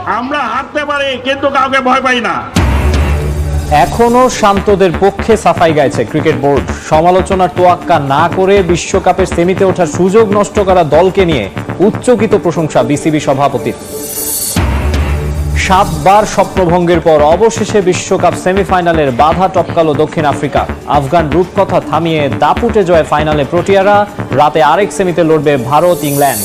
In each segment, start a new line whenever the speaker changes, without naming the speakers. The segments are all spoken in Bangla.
আমরা হারতে পারি কিন্তু কাউকে ভয় পাই না।
এখনো শান্তদের পক্ষে সাফাই গাইছে ক্রিকেট বোর্ড। সমালোচনার তোয়াক্কা না করে বিশ্বকাপের সেমিতে ওঠার সুযোগ নষ্ট করা দলকে নিয়ে উচ্চকিত প্রশংসা বিসিবি সভাপতির। 7 বার স্বপ্নভঙ্গের পর অবশেষে বিশ্বকাপ সেমিফাইনালের বাধা টপকালো দক্ষিণ আফ্রিকা। আফগান রূপকথা থামিয়ে দাপুটে জয় ফাইনালে প্রোটিয়ারা। রাতে আরেক সেমিতে লড়বে ভারত ইংল্যান্ড।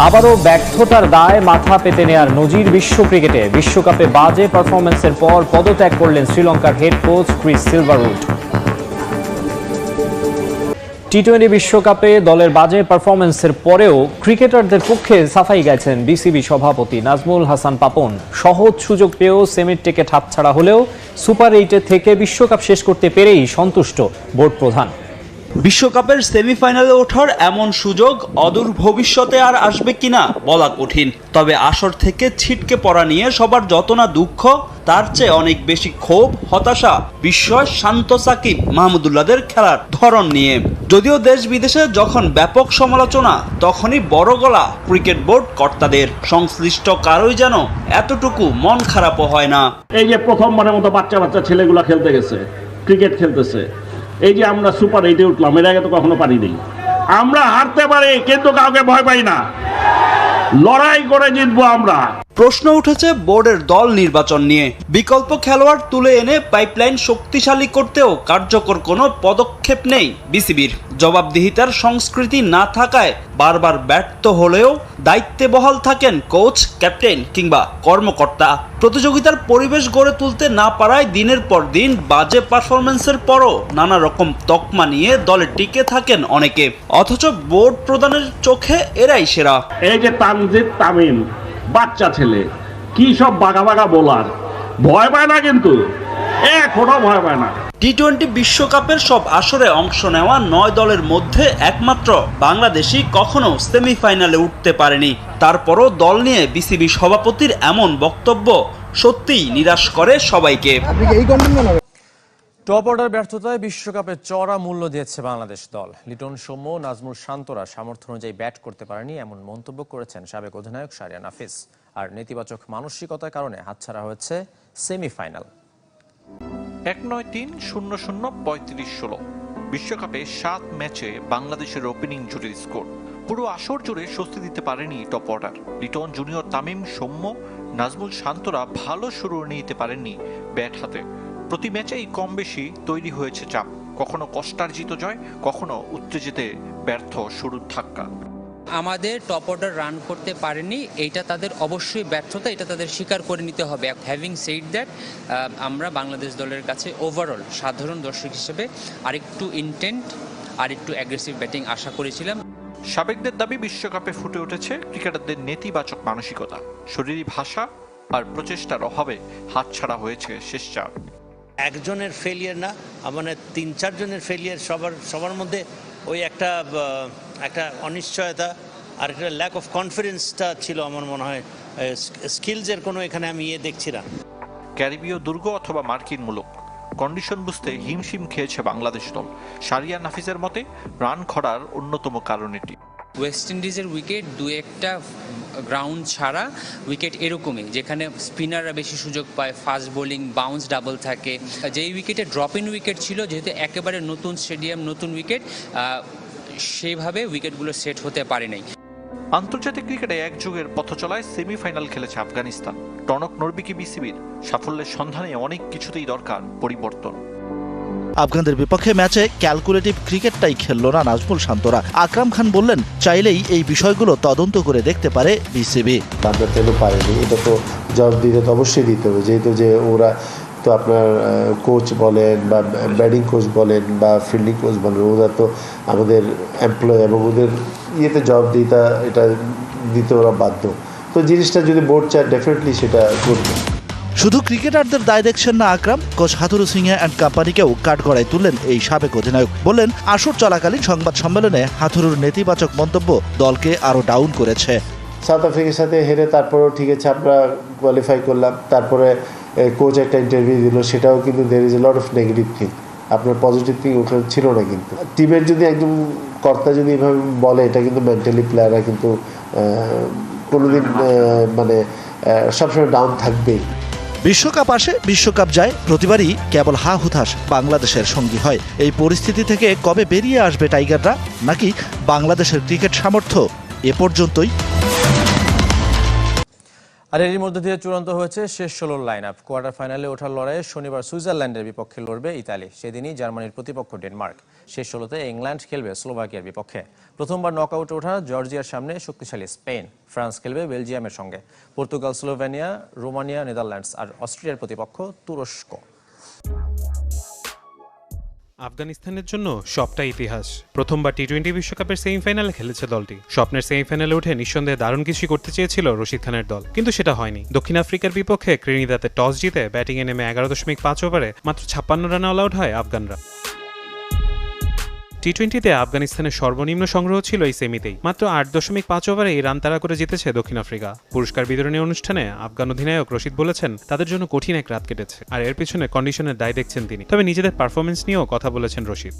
আবারও ব্যর্থতার দায় মাথা পেতে নেয়ার নজির বিশ্ব ক্রিকেটে। বিশ্বকাপে বাজে পারফরমেন্সের পর পদত্যাগ করলেন শ্রীলঙ্কার হেড কোচ ক্রিস সিলভারউড। টি-20 বিশ্বকাপে দলের বাজে পারফরমেন্সের পরেও ক্রিকেটারদের পক্ষে সাফাই গেছেন বিসিবি সভাপতি নাজমুল হাসান পাপন। সহজ সুযোগ পেয়েও সেমির টিকেট হাতছাড়া হলেও সুপার 8 থেকে বিশ্বকাপ শেষ করতে পেরেই সন্তুষ্ট বোর্ড প্রধান।
বিশ্বকাপের সেমিফাইনালে ওঠার এমন সুযোগ অদূর ভবিষ্যতে আর আসবে কিনা বলা কঠিন। তবে আসর থেকে ছিটকে পড়া নিয়ে সবার যত না দুঃখ, তার চেয়ে অনেক বেশি ক্ষোভ, হতাশা, বিস্ময় শান্ত সাকিব মাহমুদুল্লাহদের খেলার ধরন নিয়ে। যদিও দেশ বিদেশে যখন ব্যাপক সমালোচনা, তখনই বড় গলা ক্রিকেট বোর্ড কর্তাদের। সংশ্লিষ্ট কারোই যেন এতটুকু মন খারাপও হয় না।
এই যে প্রথমবারের মতো বাচ্চা বাচ্চা ছেলেগুলা খেলতে গেছে, ক্রিকেট খেলতেছে, এই যে আমরা সুপার 8 উঠলাম, এর আগে তো কখনো পারিনি। আমরা হারতে পারি কিন্তু কাউকে ভয় পাই না, লড়াই করে জিতবো আমরা।
প্রশ্ন উঠেছে বোর্ডের দল নির্বাচন নিয়ে। বিকল্প খেলোয়াড় তুলে এনে পাইপলাইন শক্তিশালী করতেও কার্যকর কোনো পদক্ষেপ নেই বিসিবির। জবাবদিহিতার সংস্কৃতি না থাকায় বারবার ব্যর্থ হলেও দায়িত্বে বহাল থাকেন কোচ, ক্যাপ্টেন কিংবা কর্মকর্তা। প্রতিযোগিতার পরিবেশ গড়ে তুলতে না পারায় দিনের পর দিন বাজে পারফরমেন্সের পরও নানা রকম তকমা নিয়ে দলে টিকে থাকেন অনেকে। অথচ বোর্ড প্রধানের চোখে এরাই সেরা।
এই যে তানজিদ তামিম, বাচ্চা ছেলে, কি সব বাঘা বাঘা বোলার, ভয় পায় না, কিন্তু এখনো ভয় পায় না।
টি-20 বিশ্বকাপের সব আসরে অংশ নেওয়া 9 দলের মধ্যে একমাত্র বাংলাদেশই কখনো সেমিফাইনালে উঠতে পারেনি। তারপরও দল নিয়ে বিসিবি সভাপতির এমন বক্তব্য সত্যিই নিরাশ করে সবাইকে।
টপ অর্ডার ব্যর্থতায় বিশ্বকাপে চড়া মূল্য দিয়েছে বাংলাদেশ দল। লিটন সৌম্য, নাজমুল শান্তরা সামর্থ্য অনুযায়ী ব্যাট করতে পারেনি এমন মন্তব্য করেছেন সাবেক অধিনায়ক শাহরিয়ার নাফিস। আর নেতিবাচক মানসিকতার কারণে হাতছাড়া হয়েছে সেমিফাইনাল।
1-9-3-0-0-35-16 বিশ্বকাপে 7 ম্যাচে বাংলাদেশের ওপেনিং জুটির স্কোর। পুরো আসর জুড়ে স্বস্তি দিতে পারেনি top order. Liton, junior, Tamim, Soumya, Najmul শান্তরা ভালো শুরু নিতে পারেননি ব্যাট হাতে। প্রতি ম্যাচেই কম বেশি তৈরি হয়েছে চাপ, কখনো কষ্টার্জিত জয়, কখনো উত্তেজিতে ব্যর্থ শুরুর ধাক্কা।
আমাদের টপ অর্ডার রান করতে পারেনি, এইটা তাদের অবশ্যই ব্যর্থতা, এটা তাদের স্বীকার করে নিতে হবে। হ্যাভিং সেড দ্যাট, আমরা বাংলাদেশ দলের কাছে ওভারঅল সাধারণ দর্শক হিসেবে আরেকটু ইন্টেন্ট, আরেকটু অ্যাগ্রেসিভ ব্যাটিং আশা করেছিলাম।
সাবেকদের দাবি বিশ্বকাপে ফুটে উঠেছে ক্রিকেটারদের নেতিবাচক মানসিকতা, শরীরী ভাষা আর প্রচেষ্টার অভাবে হাতছাড়া হয়েছে শেষ চার।
একজনের ফেলিয়ার না, মানে 3-4 জনের ফেলিয়ার, সবার মধ্যে ওই একটা অনিশ্চয়তা আর একটা ল্যাক অফ কনফিডেন্সটা ছিল। আমার মনে হয় স্কিলসের কোনো এখানে আমি দেখছি না।
ক্যারিবীয় দুর্গ অথবা মার্কিন মূলক কন্ডিশন বুঝতে হিমশিম খেয়েছে বাংলাদেশ দল। শাহরিয়ার নাফিসের মতে রান খরার অন্যতম কারণ এটি।
ওয়েস্ট ইন্ডিজের উইকেট 2-1টা গ্রাউন্ড ছাড়া উইকেট এরকমই, যেখানে স্পিনাররা বেশি সুযোগ পায়, ফাস্ট বোলিং, বাউন্স ডাবল থাকে। যেই উইকেটে ড্রপ ইন উইকেট ছিল, যেহেতু একেবারে নতুন স্টেডিয়াম, নতুন উইকেট, সেইভাবে উইকেটগুলো সেট হতে পারে নাই।
আন্তর্জাতিক ক্রিকেটে এক যুগের পথ চলায় সেমিফাইনাল খেলেছে আফগানিস্তান। টনক নড়বিকি বিসিবির সাফল্যের সন্ধানে অনেক কিছুতেই দরকার পরিবর্তন।
আফগানদের বিপক্ষে ম্যাচে ক্যালকুলেটিভ ক্রিকেটটাই খেলল না নাজমুল শান্তরা। আকরাম খান বললেন, চাইলেই এই বিষয়গুলো তদন্ত করে দেখতে পারে বিসিবি।
আমরা কেন পারিনি, এটা তো জবাব দিতে তো অবশ্যই দিতে হবে, যেহেতু যে ওরা তো আপনার কোচ বলেন বা ব্যাটিং কোচ বলেন বা ফিল্ডিং কোচ বলেন, ওরা তো আমাদের এমপ্লয় এবং ওদের ইয়েতে জবাবদিহিতা এটা দিতে ওরা বাধ্য। তো জিনিসটা যদি বোর্ড চায় ডেফিনেটলি সেটা করবে।
শুধু ক্রিকেটারদের দায় দেখছেন না আকরাম, কোচ হাথুরু সিংহে অ্যান্ড কোম্পানিকেও কাঠগড়ায় তুললেন এই সাবেক অধিনায়ক। বললেন, আসর চলাকালীন সংবাদ সম্মেলনে হাথুরুর নেতিবাচক মন্তব্য দলকে আরও ডাউন করেছে।
সাউথ আফ্রিকার সাথে হেরে তারপরেও ঠিক আছে, আমরা কোয়ালিফাই করলাম, তারপরে কোচ একটা ইন্টারভিউ দিল, সেটাও কিন্তু there is a lot of negative thing, আপনার পজিটিভ থিং ওখানে ছিল না। কিন্তু টিমের যদি একদম কর্তা যদি এভাবে বলে, এটা কিন্তু মেন্টালি প্লেয়াররা কিন্তু কোনোদিন মানে সবসময় ডাউন থাকবেই।
বিশ্বকাপ আসে, বিশ্বকাপ যায়, প্রতিবারই কেবল হা হুতাশ বাংলাদেশের সঙ্গী হয়। এই পরিস্থিতি থেকে কবে বেরিয়ে আসবে টাইগাররা, নাকি বাংলাদেশের ক্রিকেট সামর্থ্য এ পর্যন্তই?
আর এরই মধ্যে দিয়ে চূড়ান্ত হয়েছে শেষ 16 লাইন আপ। কোয়ার্টার ফাইনালে ওঠার লড়াইয়ে শনিবার সুইজারল্যান্ডের বিপক্ষে লড়বে ইতালি, সেদিনই জার্মানির প্রতিপক্ষ ডেনমার্ক। শেষ 16তে ইংল্যান্ড খেলবে স্লোভাকিয়ার বিপক্ষে। প্রথমবার নকআউটে ওঠা জর্জিয়ার সামনে শক্তিশালী স্পেন। ফ্রান্স খেলবে বেলজিয়ামের সঙ্গে। পর্তুগাল, স্লোভেনিয়া, রোমানিয়া, নেদারল্যান্ডস আর অস্ট্রিয়ার প্রতিপক্ষ তুরস্ক।
আফগানিস্তানের জন্য সবটাই ইতিহাস। প্রথমবার টি-20 বিশ্বকাপের সেমিফাইনালে খেলেছে দলটি। স্বপ্নের সেমিফাইনালে উঠে নিঃসন্দেহে দারুণ কিছু করতে চেয়েছিল রশিদ খানের দল, কিন্তু সেটা হয়নি। দক্ষিণ আফ্রিকার বিপক্ষে ত্রিনিদাদে টস জিতে ব্যাটিংয়ে নেমে 11.5 ওভারে মাত্র 56 রানে অল আউট হয় আফগানরা। টি-20তে আফগানিস্তানের সর্বনিম্ন সংগ্রহ ছিল এই সেমিতেই। মাত্র 8.5 ওভারে এই রান তাড়া করে জিতেছে দক্ষিণ আফ্রিকা। পুরস্কার বিতরণী অনুষ্ঠানে আফগান অধিনায়ক রশিদ বলেছেন তাদের জন্য কঠিন এক রাত কেটেছে, আর এর পিছনে কন্ডিশনের দায় দেখছেন তিনি। তবে নিজেদের পারফরমেন্স নিয়েও কথা বলেছেন রশিদ।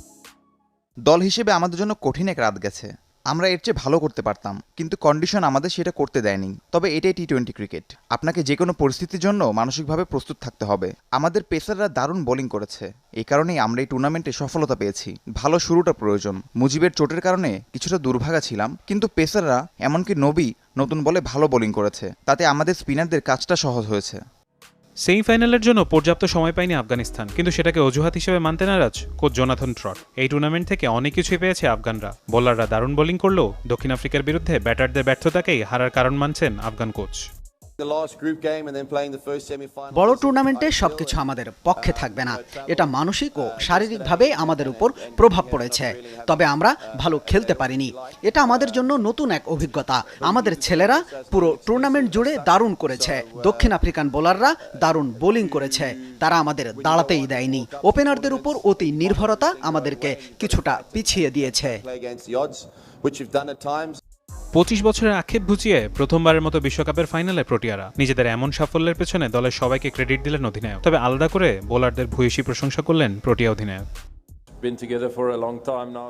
দল হিসেবে আমাদের জন্য কঠিন এক রাত গেছে। আমরা এর চেয়ে ভালো করতে পারতাম, কিন্তু কন্ডিশন আমাদের সেটা করতে দেয়নি। তবে এটাই টি-20 ক্রিকেট, আপনাকে যে কোনো পরিস্থিতির জন্য মানসিকভাবে প্রস্তুত থাকতে হবে। আমাদের পেসাররা দারুণ বোলিং করেছে, এই কারণেই আমরা এই টুর্নামেন্টে সফলতা পেয়েছি। ভালো শুরুটা প্রয়োজন। মুজিবের চোটের কারণে কিছুটা দুর্ভাগা ছিলাম, কিন্তু পেসাররা এমনকি নবী নতুন বলে ভালো বোলিং করেছে, তাতে আমাদের স্পিনারদের কাজটা সহজ হয়েছে।
সেমিফাইনালের জন্য পর্যাপ্ত সময় পায়নি আফগানিস্তান, কিন্তু সেটাকে অজুহাত হিসেবে মানতে নারাজ কোচ জোনাথন ট্রট। এই টুর্নামেন্ট থেকে অনেক কিছুই পেয়েছে আফগানরা। বোলাররা দারুণ বোলিং করলেও দক্ষিণ আফ্রিকার বিরুদ্ধে ব্যাটারদের ব্যর্থতাকেই হারার কারণ মানছেন আফগান কোচ।
বড় টুর্নামেন্টে সবকিছু আমাদের পক্ষে থাকবে না, এটা মানসিক ও শারীরিকভাবে আমাদের উপর প্রভাব পড়েছে। তবে আমরা ভালো খেলতে পারিনি, এটা আমাদের জন্য নতুন এক অভিজ্ঞতা। আমাদের ছেলেরা পুরো টুর্নামেন্ট জুড়ে দারুণ করেছে। দক্ষিণ আফ্রিকান বোলাররা দারুণ বোলিং করেছে, তারা আমাদের দাঁড়াতেই দেয়নি। ওপেনারদের উপর অতি নির্ভরতা আমাদেরকে কিছুটা পিছিয়ে দিয়েছে।
25 বছরের আক্ষেপ ঘুচিয়ে প্রথমবারের মতো বিশ্বকাপের ফাইনালে প্রোটিয়ারা। নিজেদের এমন সাফল্যের পেছনে দলের সবাইকে ক্রেডিট দিলেন অধিনায়ক। তবে আলাদা করে বোলারদের ভূয়সী প্রশংসা করলেন প্রোটিয়া অধিনায়ক।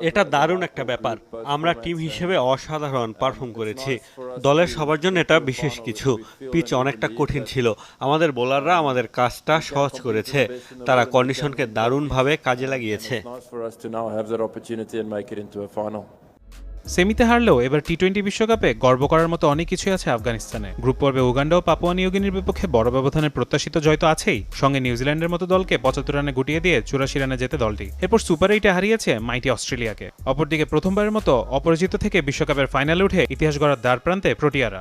এটা দারুণ একটা ব্যাপার। আমরা টিম হিসেবে অসাধারণ পারফর্ম করেছি। দলের সবার জন্য এটা বিশেষ কিছু। পিচ অনেকটা কঠিন ছিল, আমাদের বোলাররা আমাদের কাজটা সহজ করেছে। তারা কন্ডিশনকে দারুণভাবে কাজে লাগিয়েছে।
সেমিতে হারলেও এবার টি-20 বিশ্বকাপে গর্ব করার মতো অনেক কিছুই আছে আফগানিস্তানে। গ্রুপ পর্বে উগান্ডা ও পাপুয়া নিউগিনির বিপক্ষে বড় ব্যবধানের প্রত্যাশিত জয় তো আছেই, সঙ্গে নিউজিল্যান্ডের মতো দলকে 75 রানে গুটিয়ে দিয়ে 84 রানে জেতে দলটি। এরপর সুপার 8-এ হারিয়েছে মাইটি অস্ট্রেলিয়াকে। অপরদিকে প্রথমবারের মতো অপরাজিত থেকে বিশ্বকাপের ফাইনালে উঠে ইতিহাস গড়ার দ্বার প্রান্তে প্রোটিয়ারা।